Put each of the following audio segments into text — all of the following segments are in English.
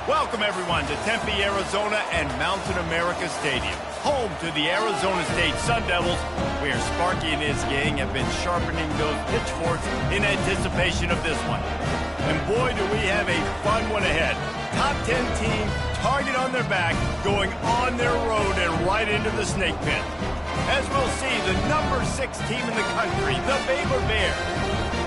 Welcome, everyone, to Tempe, Arizona and Mountain America Stadium, home to the Arizona State Sun Devils, where Sparky and his gang have been sharpening those pitchforks in anticipation of this one. And boy, do we have a fun one ahead. Top 10 team, target on their back, going on their road and right into the snake pit. As we'll see, the number 6 team in the country, the Baylor Bears,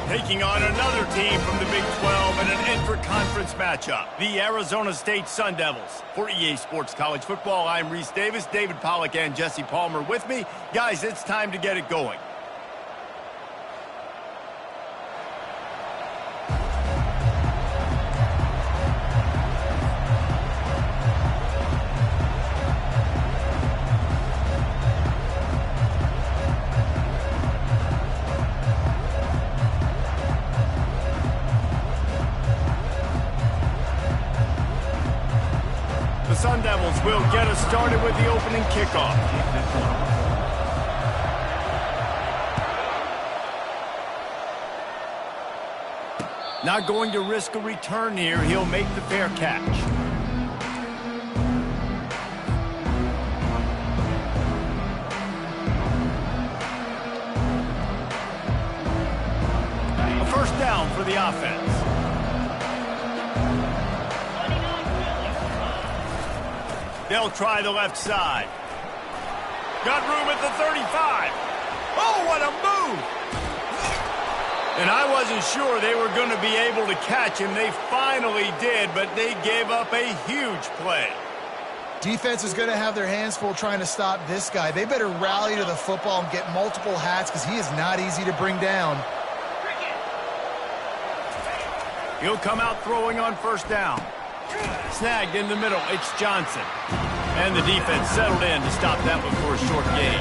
taking on another team from the Big 12 in an intra-conference matchup, the Arizona State Sun Devils. For EA Sports College Football, I'm Reese Davis, David Pollack, and Jesse Palmer with me. Guys, it's time to get it going. The Sun Devils will get us started with the opening kickoff. Not going to risk a return here. He'll make the fair catch. A first down for the offense. They'll try the left side. Got room at the 35. Oh, what a move! And I wasn't sure they were going to be able to catch him. They finally did, but they gave up a huge play. Defense is going to have their hands full trying to stop this guy. They better rally to the football and get multiple hats because he is not easy to bring down. He'll come out throwing on first down. Snagged in the middle, it's Johnson. And the defense settled in to stop that one for a short gain.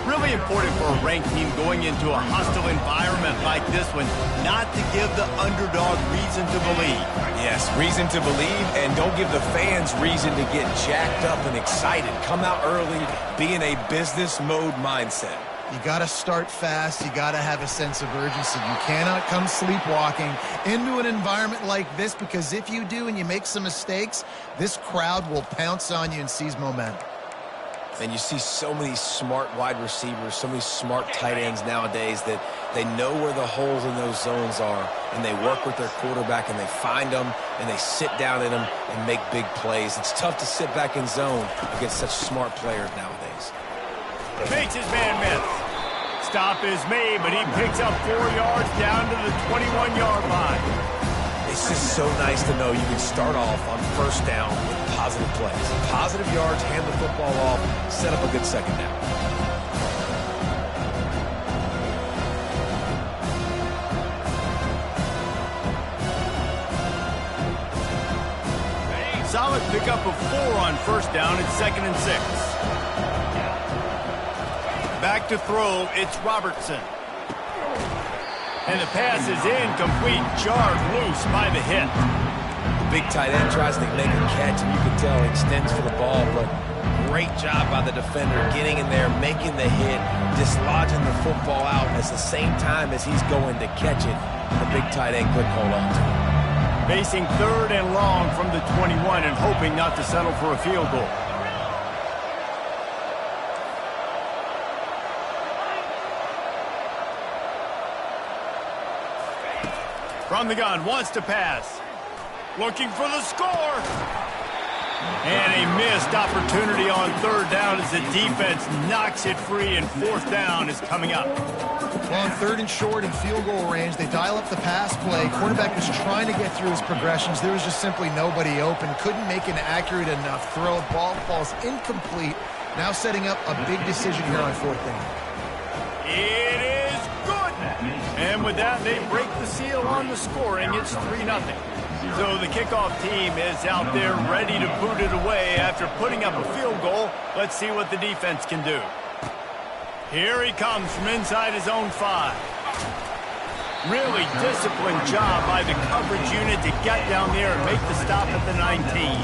Really important for a ranked team going into a hostile environment like this one, not to give the underdog reason to believe. Yes, reason to believe, and don't give the fans reason to get jacked up and excited. Come out early, be in a business mode mindset. You got to start fast. You got to have a sense of urgency. You cannot come sleepwalking into an environment like this, because if you do and you make some mistakes, this crowd will pounce on you and seize momentum. And you see so many smart wide receivers, so many smart tight ends nowadays that they know where the holes in those zones are, and they work with their quarterback, and they find them, and they sit down in them and make big plays. It's tough to sit back in zone against such smart players nowadays. Makes his man miss. Stop is made, but he picks up 4 yards down to the 21-yard line. It's just so nice to know you can start off on first down with positive plays. Positive yards, hand the football off, set up a good second down. Solid pickup of 4 on first down. It's 2nd and 6. Back to throw, it's Robertson. And the pass is incomplete, jarred loose by the hit. The big tight end tries to make a catch, and you can tell he extends for the ball, but great job by the defender getting in there, making the hit, dislodging the football out at the same time as he's going to catch it. The big tight end couldn't hold on to it. Facing 3rd and long from the 21 and hoping not to settle for a field goal. From the gun, wants to pass. Looking for the score. And a missed opportunity on 3rd down as the defense knocks it free, and 4th down is coming up. Well, on 3rd and short and field goal range, they dial up the pass play. Quarterback was trying to get through his progressions. There was just simply nobody open. Couldn't make an accurate enough throw. Ball falls incomplete. Now setting up a big decision here on 4th down. It is good. And with that, they break the seal on the scoring. It's 3-0. So the kickoff team is out there ready to boot it away after putting up a field goal. Let's see what the defense can do. Here he comes from inside his own 5. Really disciplined job by the coverage unit to get down there and make the stop at the 19.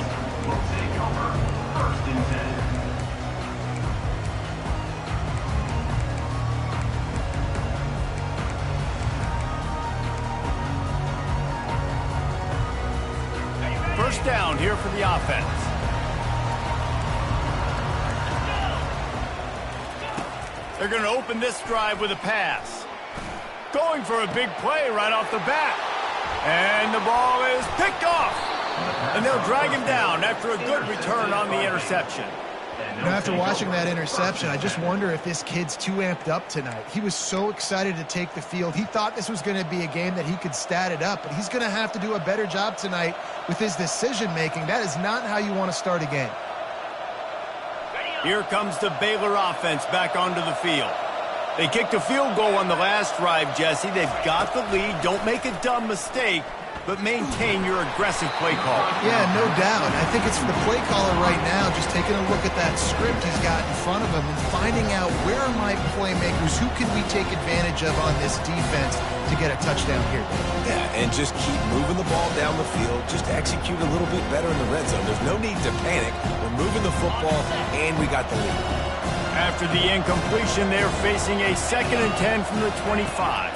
first down here for the offense. They're going to open this drive with a pass. Going for a big play right off the bat. And the ball is picked off. And they'll drag him down after a good return on the interception. You know, after watching that interception, I just wonder if this kid's too amped up tonight. He was so excited to take the field. He thought this was going to be a game that he could stat it up, but he's going to have to do a better job tonight with his decision-making. That is not how you want to start a game. Here comes the Baylor offense back onto the field. They kicked a field goal on the last drive, Jesse. They've got the lead. Don't make a dumb mistake, but maintain your aggressive play call. Yeah, no doubt. I think it's the play caller right now just taking a look at that script he's got in front of him and finding out where are my playmakers, who can we take advantage of on this defense to get a touchdown here. Yeah, and just keep moving the ball down the field. Just execute a little bit better in the red zone. There's no need to panic. We're moving the football, and we got the lead. After the incompletion, they're facing a 2nd and 10 from the 25.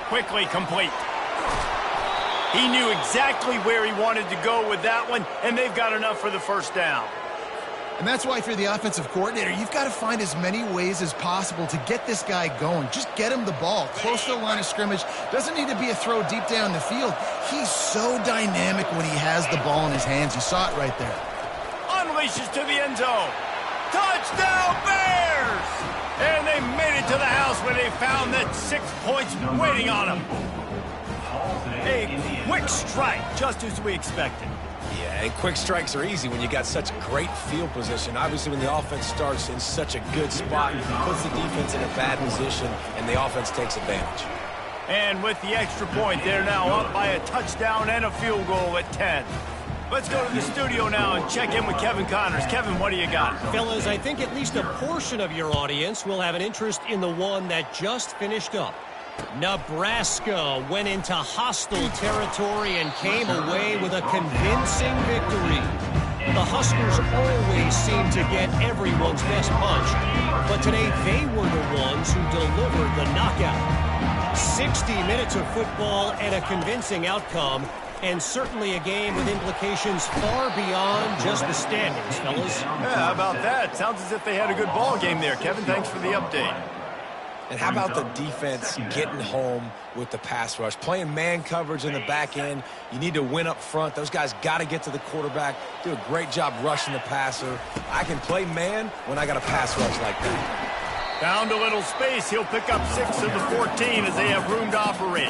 Quickly complete. He knew exactly where he wanted to go with that one, and they've got enough for the first down. And that's why if you're the offensive coordinator, you've got to find as many ways as possible to get this guy going. Just get him the ball close to the line of scrimmage. Doesn't need to be a throw deep down the field. He's so dynamic when he has the ball in his hands. You saw it right there. Unleashes to the end zone. Touchdown Bears! And they made it to the house where they found that 6 points waiting on them. A quick strike, just as we expected. Yeah, and quick strikes are easy when you got such great field position. Obviously, when the offense starts in such a good spot, it puts the defense in a bad position, and the offense takes advantage. And with the extra point, they're now up by a touchdown and a field goal at 10. Let's go to the studio now and check in with Kevin Connors. Kevin, what do you got? Fellas, I think at least a portion of your audience will have an interest in the one that just finished up. Nebraska went into hostile territory and came away with a convincing victory. The Huskers always seem to get everyone's best punch, but today they were the ones who delivered the knockout. 60 minutes of football and a convincing outcome. And certainly a game with implications far beyond just the standings, fellas. Yeah, how about that? Sounds as if they had a good ball game there. Kevin, thanks for the update. And how about the defense getting home with the pass rush? Playing man coverage in the back end. You need to win up front. Those guys got to get to the quarterback. Do a great job rushing the passer. I can play man when I got a pass rush like that. Found a little space. He'll pick up 6 of the 14 as they have room to operate.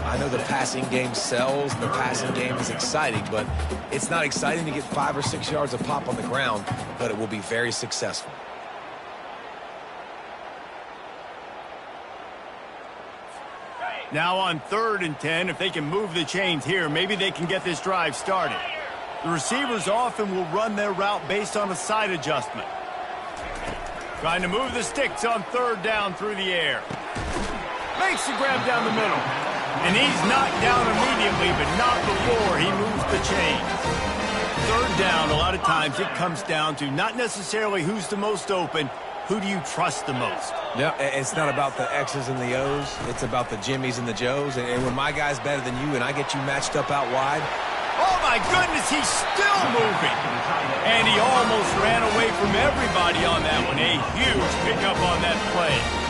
I know the passing game sells, and the passing game is exciting, but it's not exciting to get 5 or 6 yards of pop on the ground, but it will be very successful. Now on 3rd and 10, if they can move the chains here, maybe they can get this drive started. The receivers often will run their route based on a side adjustment. Trying to move the sticks on 3rd down through the air. Makes the grab down the middle. And he's knocked down immediately, but not before he moves the chains. 3rd down, a lot of times it comes down to not necessarily who's the most open, who do you trust the most? Yeah, it's not about the X's and the O's. It's about the Jimmies and the Joes. And when my guy's better than you and I get you matched up out wide. Oh, my goodness, he's still moving. And he almost ran away from everybody on that one. A huge pickup on that play.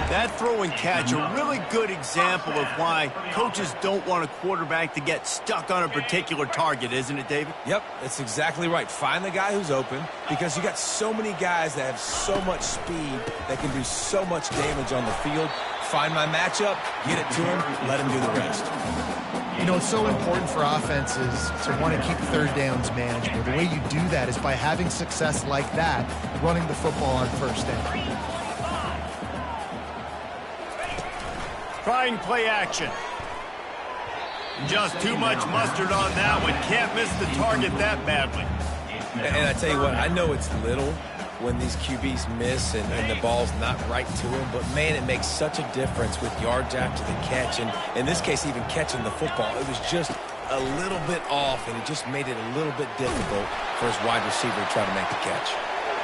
That throw and catch, a really good example of why coaches don't want a quarterback to get stuck on a particular target, isn't it, David? Yep, that's exactly right. Find the guy who's open, because you got so many guys that have so much speed that can do so much damage on the field. Find my matchup, get it to him, let him do the rest. You know, it's so important for offenses to want to keep 3rd downs manageable. The way you do that is by having success like that, running the football on 1st down. Trying play action. Just too much mustard on that one. Can't miss the target that badly. And I tell you what, I know it's little when these QBs miss and the ball's not right to them, but man, it makes such a difference with yards after the catch, and in this case, even catching the football. It was just a little bit off, and it just made it a little bit difficult for his wide receiver to try to make the catch.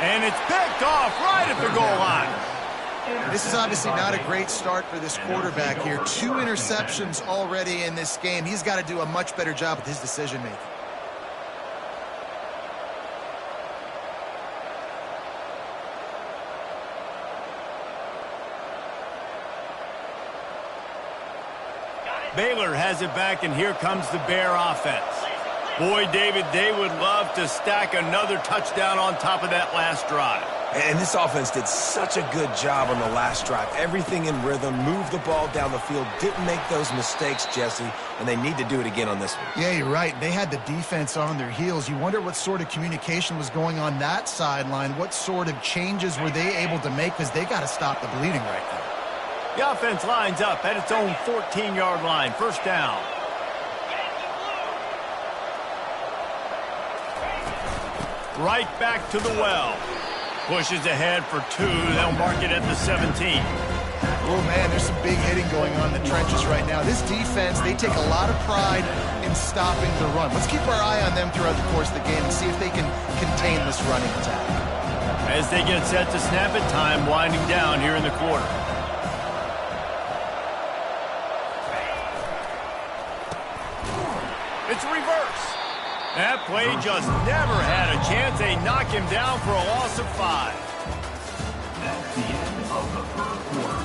And it's picked off right at the goal line. This is obviously not a great start for this quarterback here. 2 interceptions already in this game. He's got to do a much better job with his decision-making. Baylor has it back, and here comes the Bear offense. Boy, David, they would love to stack another touchdown on top of that last drive. And this offense did such a good job on the last drive. Everything in rhythm, moved the ball down the field, didn't make those mistakes, Jesse, and they need to do it again on this one. Yeah, you're right. They had the defense on their heels. You wonder what sort of communication was going on that sideline. What sort of changes were they able to make, because they got to stop the bleeding right now. The offense lines up at its own 14-yard line. First down. Right back to the well. Pushes ahead for 2. They'll mark it at the 17. Oh, man, there's some big hitting going on in the trenches right now. This defense, they take a lot of pride in stopping the run. Let's keep our eye on them throughout the course of the game and see if they can contain this running attack. As they get set to snap it, time winding down here in the quarter. It's reverse. That play just never had a chance. They knock him down for a loss of 5. That's the end of the first quarter.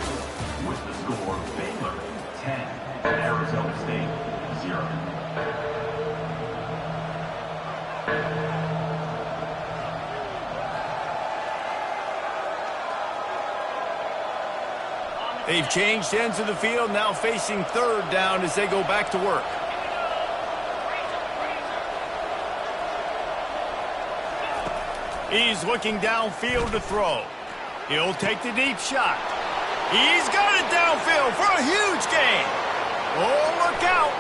With the score, Baylor 10, Arizona State 0. They've changed ends of the field, now facing third down as they go back to work. He's looking downfield to throw. He'll take the deep shot. He's got it downfield for a huge gain. Oh, look out.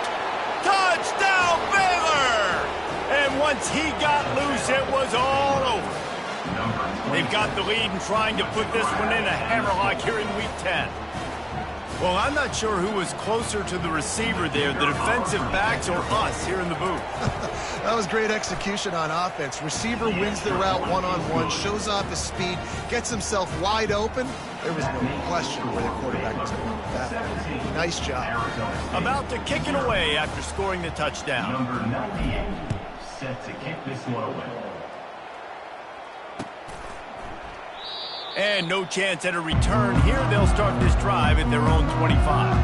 Touchdown, Baylor! And once he got loose, it was all over. They've got the lead and trying to put this one in a hammerlock here in Week 10. Well, I'm not sure who was closer to the receiver there, the defensive backs or us here in the booth. That was great execution on offense. Receiver wins the route one-on-one, shows off his speed, gets himself wide open. There was no question where the quarterback was going with that. Nice job. About to kick it away after scoring the touchdown. Number 98, set to kick this one away. And no chance at a return here. They'll start this drive at their own 25.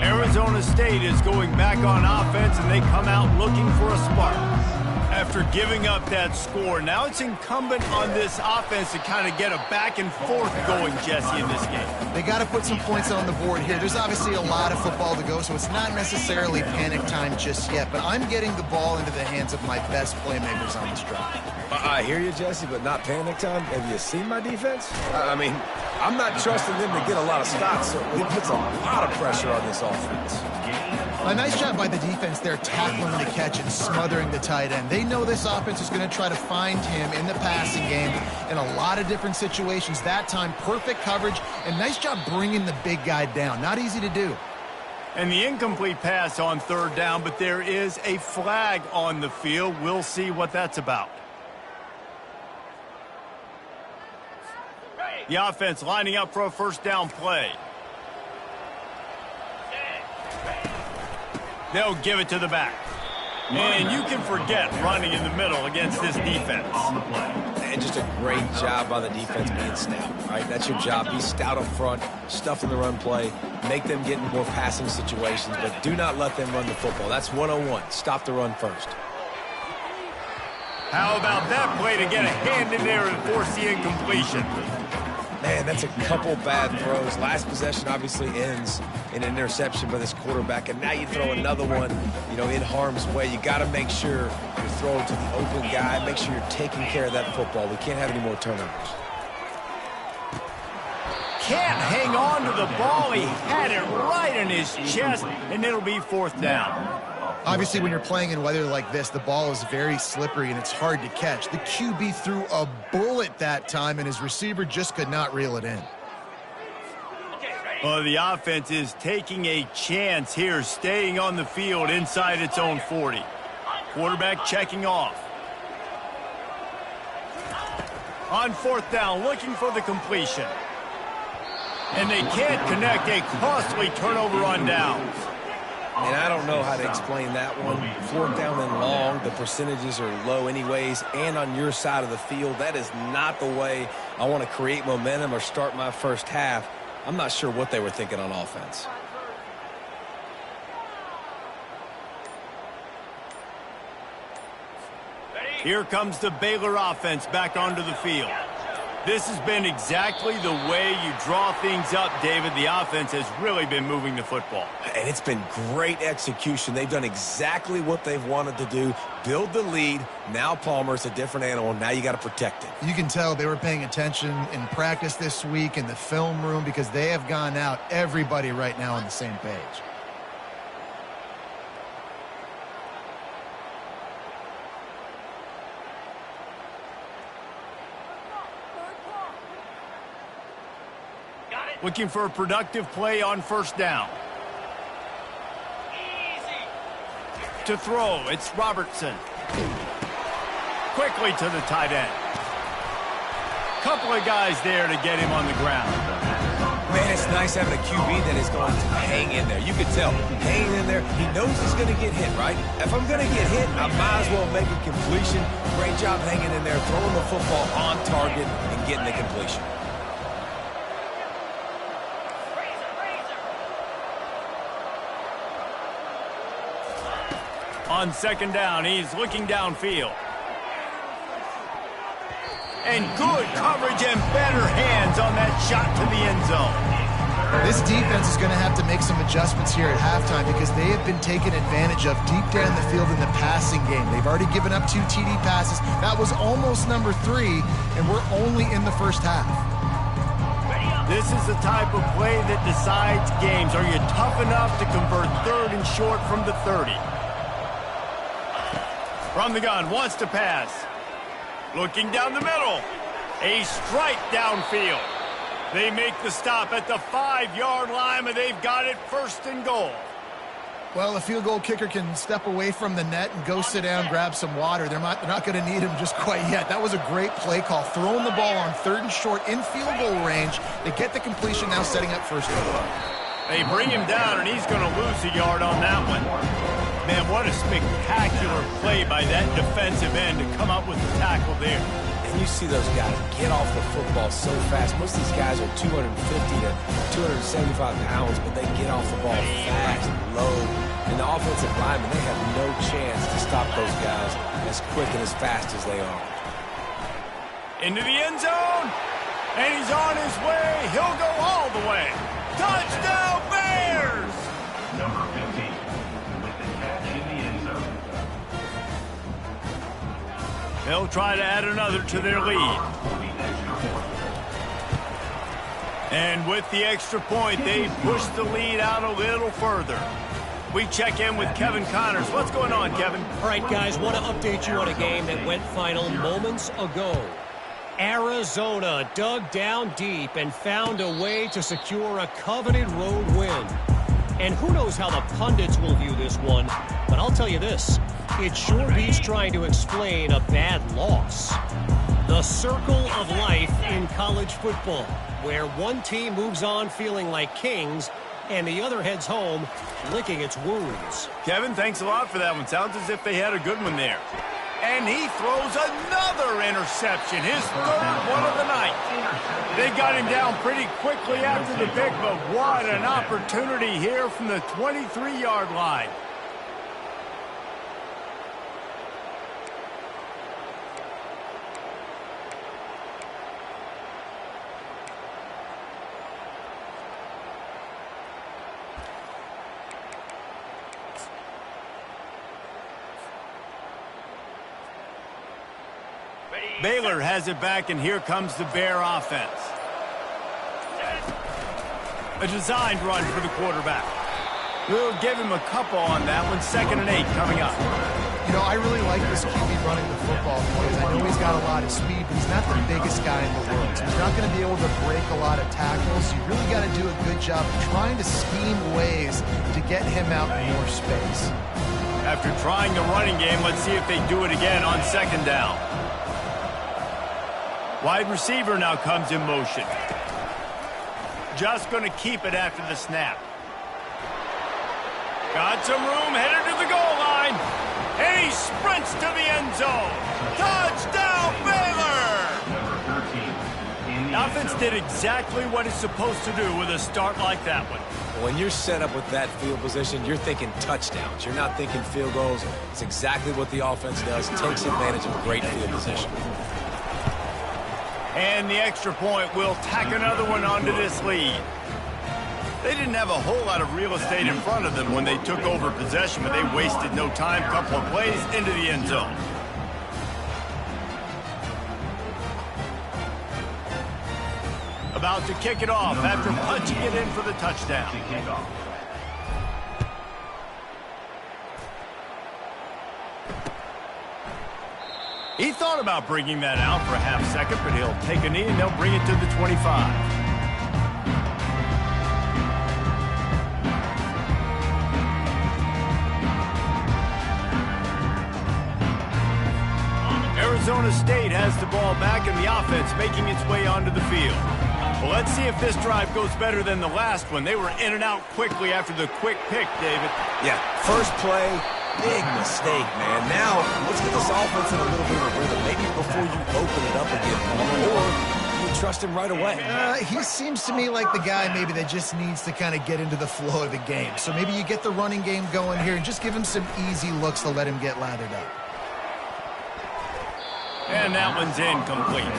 Arizona State is going back on offense, and they come out looking for a spark. After giving up that score, now it's incumbent on this offense to kind of get a back and forth going, Jesse, in this game. They got to put some points on the board here. There's obviously a lot of football to go, so it's not necessarily panic time just yet, but I'm getting the ball into the hands of my best playmakers on this drive. I hear you, Jesse, but not panic time. Have you seen my defense? I mean, I'm not trusting them to get a lot of stops, so it puts a lot of pressure on this offense. A nice job by the defense there, tackling the catch and smothering the tight end. They know this offense is going to try to find him in the passing game in a lot of different situations. That time, perfect coverage, and nice job bringing the big guy down. Not easy to do. And the incomplete pass on third down, but there is a flag on the field. We'll see what that's about. The offense lining up for a first down play. They'll give it to the back. And you can forget running in the middle against this defense. And just a great job by the defense being stout, right? That's your job. Be stout up front, stuff in the run play, make them get in more passing situations, but do not let them run the football. That's 101. Stop the run first. How about that play to get a hand in there and force the incompletion? Man, that's a couple bad throws. Last possession obviously ends in an interception by this quarterback, and now you throw another one, in harm's way. You got to make sure you're throwing to the open guy. Make sure you're taking care of that football. We can't have any more turnovers. Can't hang on to the ball. He had it right in his chest, and it'll be fourth down. Obviously, when you're playing in weather like this, the ball is very slippery and it's hard to catch. The QB threw a bullet that time, and his receiver just could not reel it in. Well, the offense is taking a chance here, staying on the field inside its own 40. Quarterback checking off. On fourth down, looking for the completion. And they can't connect, a costly turnover on downs. And I don't know how to explain that one. Fourth down and long, the percentages are low anyways, and on your side of the field, that is not the way I want to create momentum or start my first half. I'm not sure what they were thinking on offense. Here comes the Baylor offense back onto the field. This has been exactly the way you draw things up, David. The offense has really been moving the football. And it's been great execution. They've done exactly what they've wanted to do. Build the lead. Now Palmer's a different animal. Now you got to protect it. You can tell they were paying attention in practice this week in the film room because they have gone out, everybody right now on the same page. Looking for a productive play on first down. To throw, it's Robertson. Quickly to the tight end. Couple of guys there to get him on the ground. Man, it's nice having a QB that is going to hang in there. You can tell, hanging in there. He knows he's going to get hit, right? If I'm going to get hit, I might as well make a completion. Great job hanging in there, throwing the football on target and getting the completion. On second down, he's looking downfield. And good coverage and better hands on that shot to the end zone. This defense is going to have to make some adjustments here at halftime because they have been taken advantage of deep down the field in the passing game. They've already given up 2 TD passes. That was almost number 3, and we're only in the first half. This is the type of play that decides games. Are you tough enough to convert third and short from the 30? From the gun, wants to pass. Looking down the middle. A strike downfield. They make the stop at the 5-yard line, but they've got it first and goal. Well, a field goal kicker can step away from the net and go sit down, grab some water. They're not going to need him just quite yet. That was a great play call. Throwing the ball on third and short in field goal range. They get the completion, now setting up first and goal. They bring him down, and he's going to lose a yard on that one. Man, what a spectacular play by that defensive end to come up with the tackle there. And you see those guys get off the football so fast. Most of these guys are 250 to 275 pounds, but they get off the ball fast, low. And the offensive linemen, they have no chance to stop those guys as quick and as fast as they are. Into the end zone, and he's on his way. He'll go all the way. Touchdown, Bears! Number 15, with the catch in the end zone. They'll try to add another to their lead. And with the extra point, they push the lead out a little further. We check in with Kevin Connors. What's going on, Kevin? All right, guys, want to update you on a game that went final moments ago. Arizona dug down deep and found a way to secure a coveted road win. And who knows how the pundits will view this one, but I'll tell you this, it sure beats trying to explain a bad loss. The circle of life in college football, where one team moves on feeling like kings and the other heads home licking its wounds. Kevin, thanks a lot for that one. Sounds as if they had a good one there. And he throws another interception, his third one of the night. They got him down pretty quickly after the pick, but what an opportunity here from the 23-yard line. Baylor has it back, and here comes the Bear offense. A designed run for the quarterback. We'll give him a couple on that one. 2nd and 8 coming up. You know, I really like this QB running the football because I know he's got a lot of speed, but he's not the biggest guy in the world. So he's not going to be able to break a lot of tackles. You really got to do a good job trying to scheme ways to get him out more space. After trying the running game, let's see if they do it again on 2nd down. Wide receiver now comes in motion. Just going to keep it after the snap. Got some room, headed to the goal line. And he sprints to the end zone. Touchdown, Baylor! Number 13. The offense did exactly what it's supposed to do with a start like that one. When you're set up with that field position, you're thinking touchdowns. You're not thinking field goals. It's exactly what the offense does. Takes advantage of a great field position. And the extra point will tack another one onto this lead. They didn't have a whole lot of real estate in front of them when they took over possession, but they wasted no time. Couple of plays into the end zone. About to kick it off after punching it in for the touchdown. He thought about bringing that out for a half second, but he'll take a knee and they'll bring it to the 25. Arizona State has the ball back and the offense making its way onto the field. Well, let's see if this drive goes better than the last one. They were in and out quickly after the quick pick, David. Yeah, first play, big mistake, man. Now, let's get this offense in a little bit of a rhythm. Maybe before you open it up again, or you trust him right away. He seems to me like the guy maybe that just needs to kind of get into the flow of the game. So maybe you get the running game going here and just give him some easy looks to let him get lathered up. And that one's incomplete.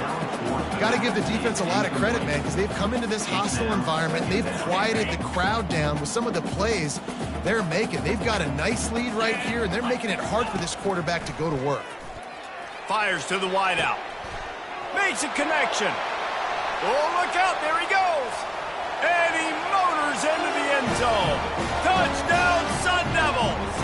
Got to give the defense a lot of credit, man, because they've come into this hostile environment. They've quieted the crowd down with some of the plays they're making. They've got a nice lead right here, and they're making it hard for this quarterback to go to work. Fires to the wideout. Makes a connection. Oh, look out. There he goes. And he motors into the end zone. Touchdown, Sun Devils.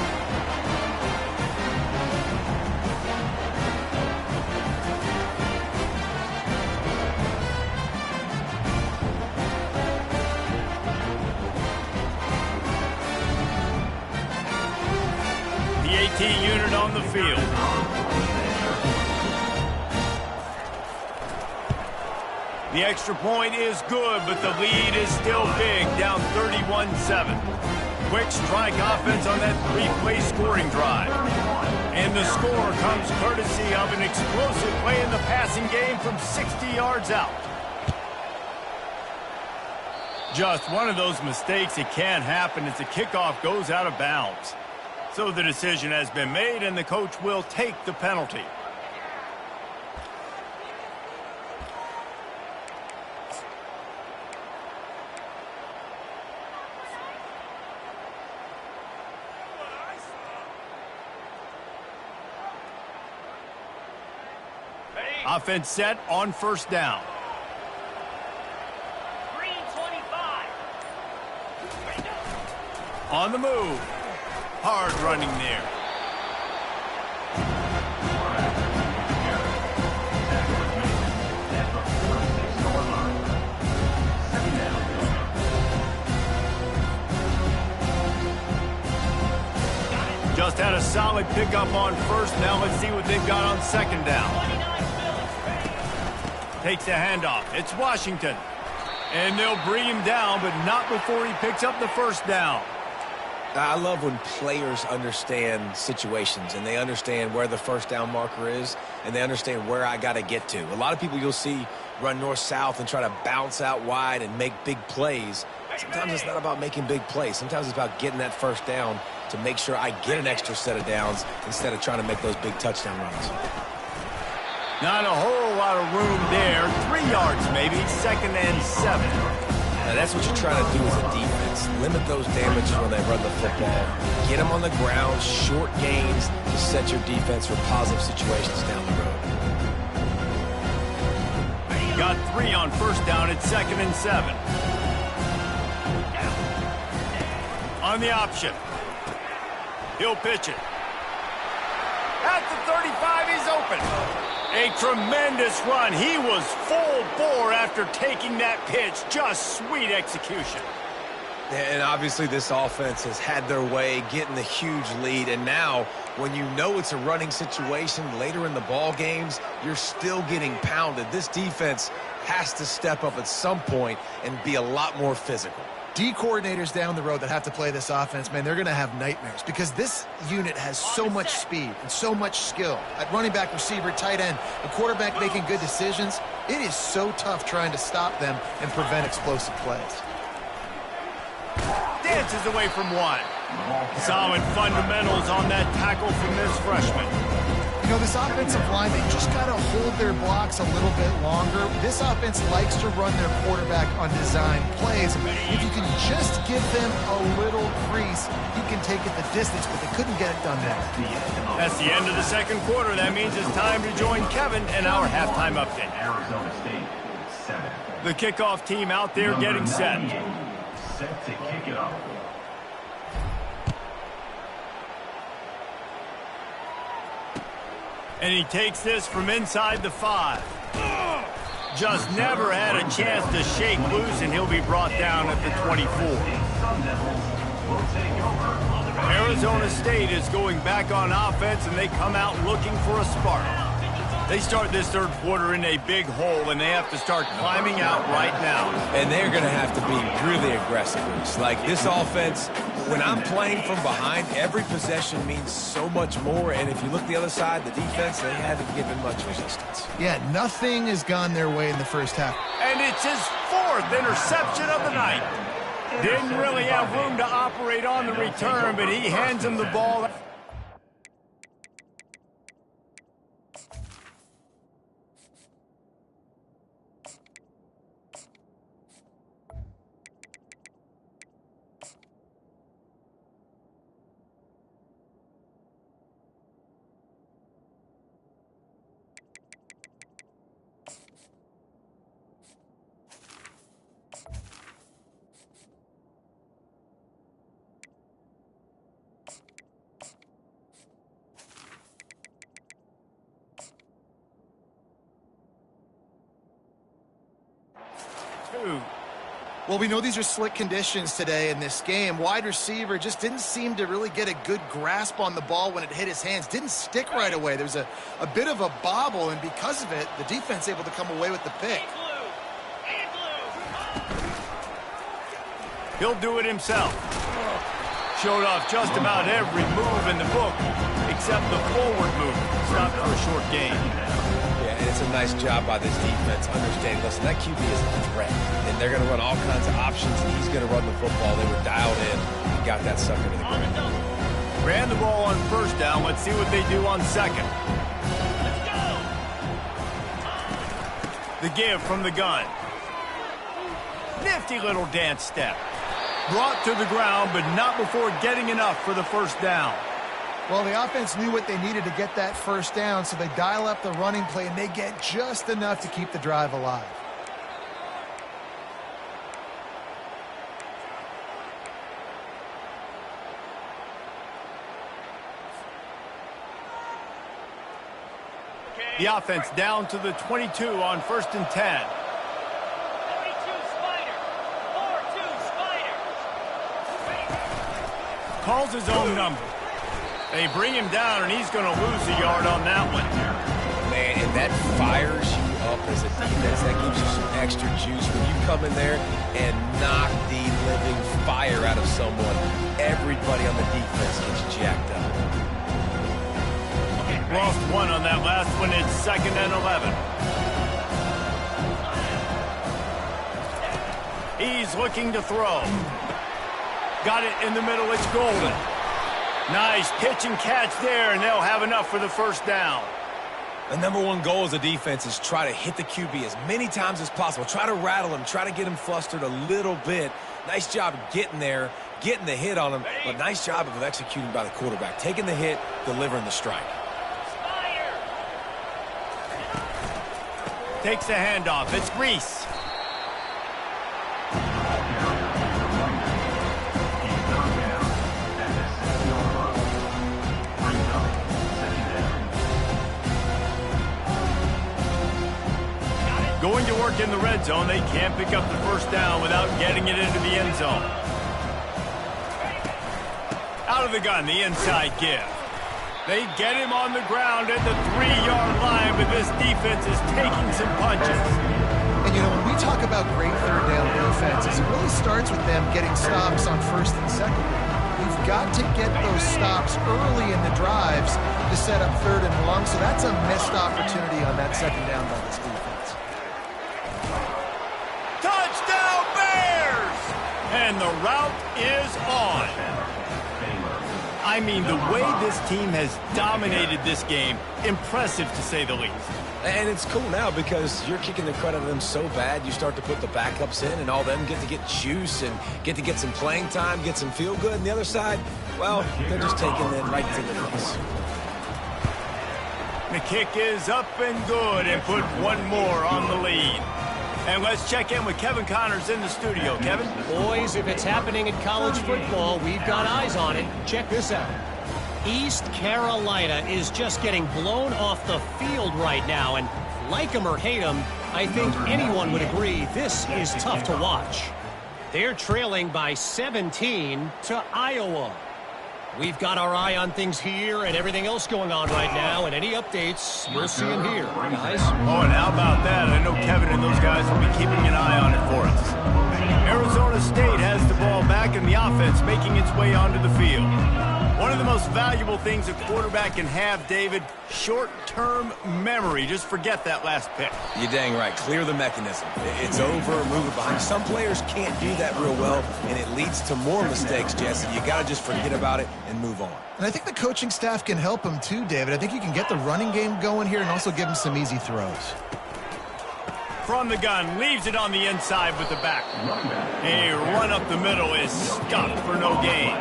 The 18 unit on the field. The extra point is good, but the lead is still big, down 31-7. Quick strike offense on that three-play scoring drive. And the score comes courtesy of an explosive play in the passing game from 60 yards out. Just one of those mistakes that can happen as the kickoff goes out of bounds. So the decision has been made, and the coach will take the penalty. Offense set on first down. Green 25. On the move. Hard running there. Just had a solid pickup on first. Now let's see what they've got on second down. Takes the handoff. It's Washington. And they'll bring him down, but not before he picks up the first down. I love when players understand situations and they understand where the first down marker is and they understand where I got to get to. A lot of people you'll see run north-south and try to bounce out wide and make big plays. Sometimes it's not about making big plays. Sometimes it's about getting that first down to make sure I get an extra set of downs instead of trying to make those big touchdown runs. Not a whole lot of room there. 3 yards maybe, 2nd and 7. Now that's what you're trying to do as a defense. Limit those damages when they run the football. Get them on the ground, short gains to set your defense for positive situations down the road. Got 3 on first down at 2nd and 7. On the option. He'll pitch it. At the 35, he's open. A tremendous run. He was full bore after taking that pitch. Just sweet execution. And obviously this offense has had their way, getting the huge lead. And now, when you know it's a running situation later in the ball games, you're still getting pounded. This defense has to step up at some point and be a lot more physical. D coordinators down the road that have to play this offense, man, they're going to have nightmares because this unit has so much speed and so much skill. At running back, receiver, tight end, the quarterback making good decisions, it is so tough trying to stop them and prevent explosive plays. Dances away from one. Solid fundamentals on that tackle from this freshman. You know, this offensive line, they just got to hold their blocks a little bit longer. This offense likes to run their quarterback on design plays. If you can just give them a little crease, you can take it the distance, but they couldn't get it done there. That's the end of the second quarter. That means it's time to join Kevin in our halftime update. Arizona State, 7. The kickoff team out there getting set. Set to kick it off. And he takes this from inside the 5. Just never had a chance to shake loose, and he'll be brought down at the 24. Arizona State is going back on offense, and they come out looking for a spark. They start this third quarter in a big hole, and they have to start climbing out right now. And they're going to have to be really aggressive. It's like this offense, when I'm playing from behind, every possession means so much more. And if you look the other side, the defense, they haven't given much resistance. Yeah, nothing has gone their way in the first half. And it's his 4th interception of the night. Didn't really have room to operate on the return, but he hands him the ball. Well, we know these are slick conditions today in this game. Wide receiver just didn't seem to really get a good grasp on the ball when it hit his hands. Didn't stick right away. There's a bit of a bobble, and because of it, the defense able to come away with the pick. He'll do it himself. Showed off just about every move in the book, except the forward move. Stopped for a short gain. Yeah, and it's a nice job by this defense understanding, listen, that QB is a threat, and they're going to run all kinds of options, and he's going to run the football. They were dialed in and got that sucker to the ground. Ran the ball on first down. Let's see what they do on second. The give from the gun. Nifty little dance step. Brought to the ground, but not before getting enough for the first down. Well, the offense knew what they needed to get that first down, so they dial up the running play, and they get just enough to keep the drive alive. The offense down to the 22 on 1st and 10. Calls his own number. They bring him down, and he's going to lose a yard on that one. Man, and that fires you up as a defense. That gives you some extra juice when you come in there and knock the living fire out of someone. Everybody on the defense gets jacked up. Lost one on that last one. It's 2nd and 11. He's looking to throw. Got it in the middle. It's golden. Nice pitch and catch there, and they'll have enough for the first down. The number one goal as a defense is try to hit the QB as many times as possible. Try to rattle him. Try to get him flustered a little bit. Nice job getting there, getting the hit on him, but nice job of executing by the quarterback. Taking the hit, delivering the strike. Takes the handoff. It's Reese. Going to work in the red zone. They can't pick up the first down without getting it into the end zone. Out of the gun, the inside give. They get him on the ground at the 3-yard line, but this defense is taking some punches. And, you know, when we talk about great third down defenses, it really starts with them getting stops on first and second. We've got to get those stops early in the drives to set up third and long, so that's a missed opportunity on that second down by this defense. Touchdown, Bears! And the route is on. I mean, the way this team has dominated this game, impressive to say the least. And it's cool now because you're kicking the crud out of them so bad, you start to put the backups in, and all them get to get juice and get to get some playing time, get some feel good. And the other side, well, they're just taking it right to the face. The kick is up and good and put one more on the lead. And let's check in with Kevin Connors in the studio. Kevin? Boys, if it's happening in college football, we've got eyes on it. Check this out. East Carolina is just getting blown off the field right now, and like them or hate them, I think anyone would agree this is tough to watch. They're trailing by 17 to Iowa. We've got our eye on things here and everything else going on right now, and any updates, you'll see them here, guys. Oh, and how about that? I know Kevin and those guys will be keeping an eye on it for us. Arizona State has the ball back and the offense making its way onto the field. One of the most valuable things a quarterback can have, David, short-term memory. Just forget that last pick. You're dang right. Clear the mechanism. It's over, move it behind. Some players can't do that real well, and it leads to more mistakes, Jesse. You got to just forget about it and move on. And I think the coaching staff can help him too, David. I think you can get the running game going here and also give him some easy throws. From the gun, leaves it on the inside with the back. A run up the middle is stuffed for no gain.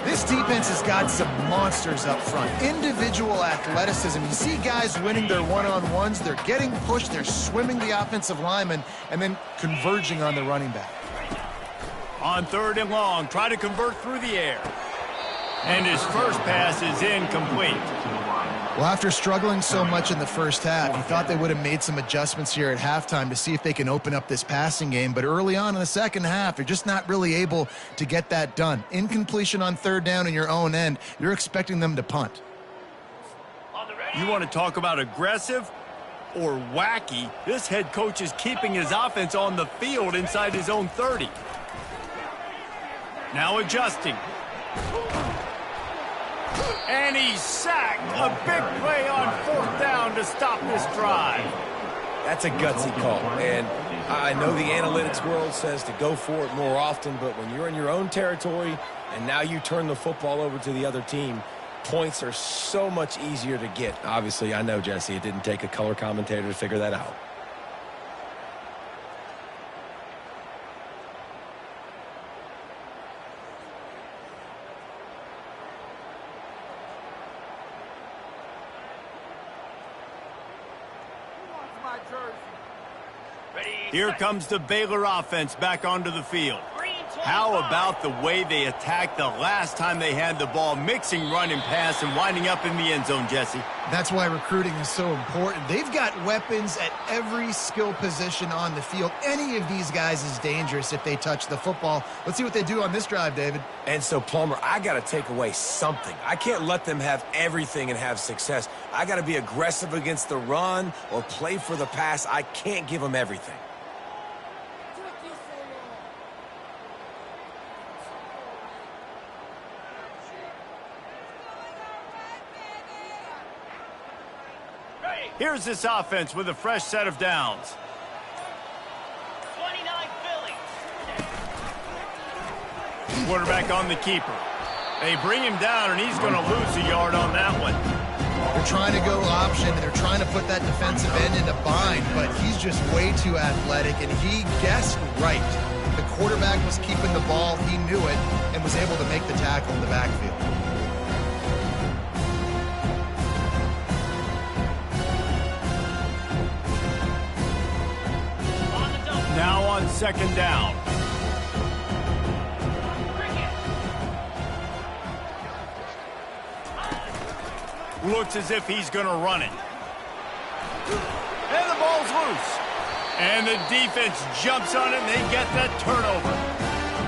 This defense has got some monsters up front. Individual athleticism. You see guys winning their one-on-ones. They're getting pushed. They're swimming the offensive lineman and then converging on the running back. On third and long, try to convert through the air. And his first pass is incomplete. Well, after struggling so much in the first half, you thought they would have made some adjustments here at halftime to see if they can open up this passing game. But early on in the second half, you're just not really able to get that done. Incompletion on third down in your own end, you're expecting them to punt. You want to talk about aggressive or wacky? This head coach is keeping his offense on the field inside his own 30. Now adjusting. And he's sacked. A big play on fourth down to stop this drive. That's a gutsy call. And I know the analytics world says to go for it more often, but when you're in your own territory and now you turn the football over to the other team, points are so much easier to get. Obviously, I know, Jesse, it didn't take a color commentator to figure that out. Here comes the Baylor offense back onto the field. How about the way they attacked the last time they had the ball, mixing run and pass and winding up in the end zone, Jesse? That's why recruiting is so important. They've got weapons at every skill position on the field. Any of these guys is dangerous if they touch the football. Let's see what they do on this drive, David. And so, Palmer, I got to take away something. I can't let them have everything and have success. I got to be aggressive against the run or play for the pass. I can't give them everything. Here's this offense with a fresh set of downs. 29 Philly. Quarterback on the keeper. They bring him down, and he's going to lose a yard on that one. They're trying to go option, and they're trying to put that defensive end in a bind, but he's just way too athletic, and he guessed right. The quarterback was keeping the ball. He knew it and was able to make the tackle in the backfield. Now on second down. Looks as if he's going to run it. And the ball's loose. And the defense jumps on it, and they get the turnover.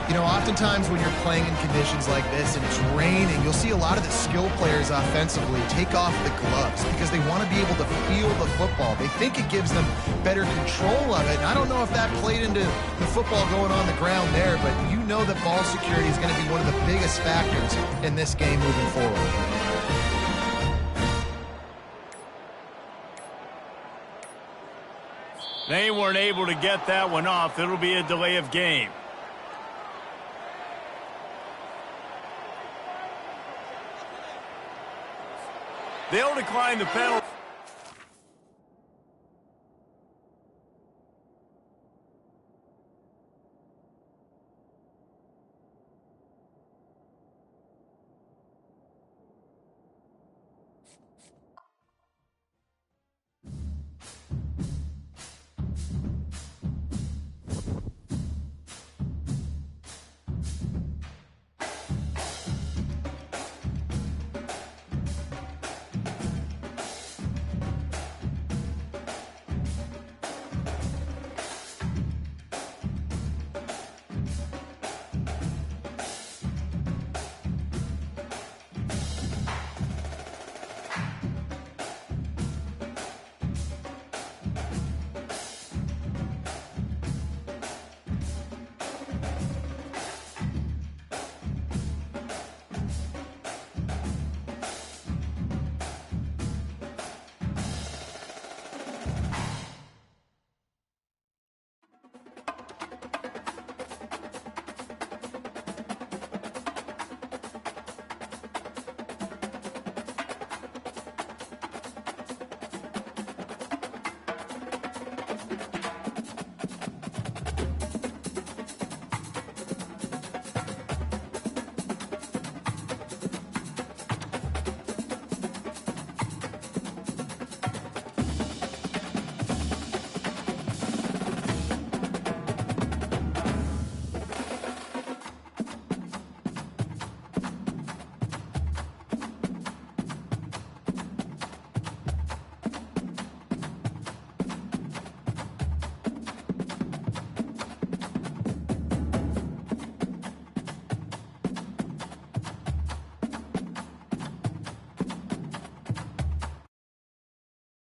You know, oftentimes when you're playing in conditions like this and it's raining, you'll see a lot of the skill players offensively take off the gloves because they want to be able to feel the football. They think it gives them better control of it. And I don't know if that played into the football going on the ground there, but you know that ball security is going to be one of the biggest factors in this game moving forward. They weren't able to get that one off. It'll be a delay of game. They'll decline the penalty.